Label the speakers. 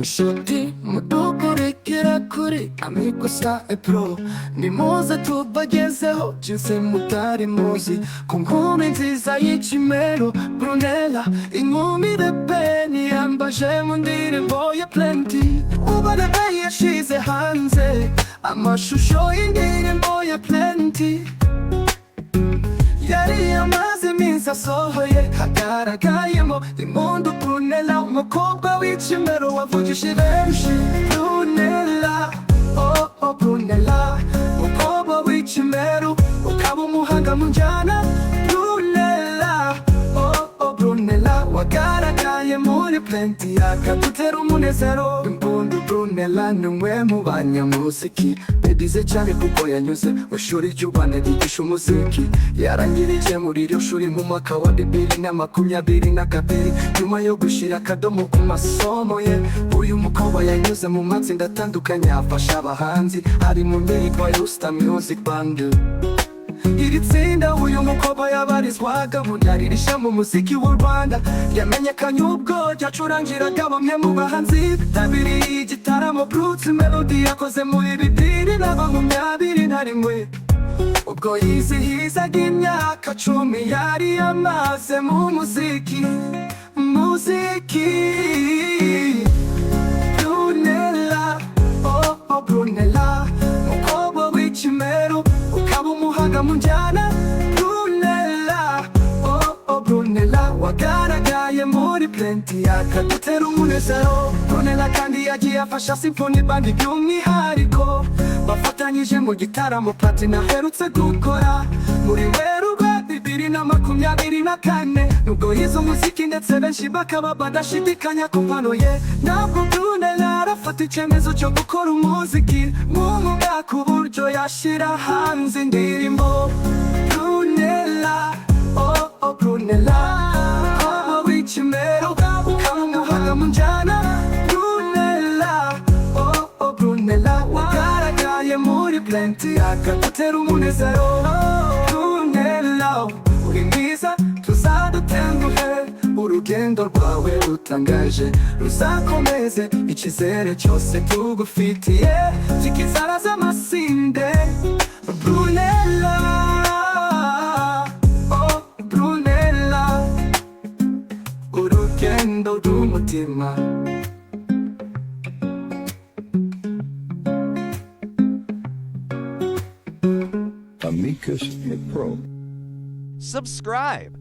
Speaker 1: inshuti mudukurikira kuri Amikosa Pro, nimuze tubagezeho byinshi mutari muzi ku nkumi nziza y'ikimero. Brunella inkumi rebeni yambaje mu ndirimbo ya Plenty, ubona yashize hanze amashusho y'indirimbo ya Plenty. Yari amaze iminsi asohoye hagaragayemo impundu Brunella, umukobwa w'ikimero wavugije benshi. Brunella, oh oh Brunella, umukobwa w'ikimero ukaba umuhanga mu njyana. Brunella, oh oh Brunella, wagaragaye muri Plenty akadutera umunezero. Impundu Brunella ni umwe mu banyamuziki bize cyane kuko yanyuze mu ishuri ry'Urwanda ryigisha umuziki. Yarangirije muri iryo shuri mu mwaka wa 2022. Nyuma yo gushira akadomo ku masomo ye, uyu mukobwa yanyuze mu matsinda atandukanye afasha abahanzi, hari mu ndirimbo ya Star Music Band. Iri tsinda uyu mukobwa yabarizwaga mu ryaririsha mu muziki w'u Rwanda. Yamenyekanye ubwo ryacurangiraga bamwe mu bahanzi bitabiriye igitaramo Bruce Melody yakoze muri 2021, ubwo yizihizaga imyaka 10 yari yamaze mu muziki. Brunella, oh oh Brunella, umukobwa w'ikimero ukaba umuhanga mu njyana. Brunella, oh oh Brunella, wagaragaye muri Plenty akadutera umunezero. Brunella kandi yagiye afasha Symphony Band by'umwihariko, bafatanyije mu gitaramo Platinum aherutse gukora muri Werurwe 2024. Nubwo yize umuziki ndetse benshi bakaba badashidikanya ku mpano ye, ntabwo Brunella arafata icyemezo cyo gukora umuziki mu mwaka uburyo yashyira hanze indirimbo. Brunella, oh oh Brunella, umukobwa w'ikimero ukaba umuhanga mu njyana. Brunella, oh oh Brunella, wagaragaye muri Plenty akadutera umunezero. Brunella, uri mwiza tuzadutenguhe, urugendo rwawe rutangaje ruzakomeze, icyizere cyose tugufitiye zikizara z'amasinde. Brunella, oh Brunella, urugendo rw'umutima.
Speaker 2: Amikosa Pro.
Speaker 3: Subscribe.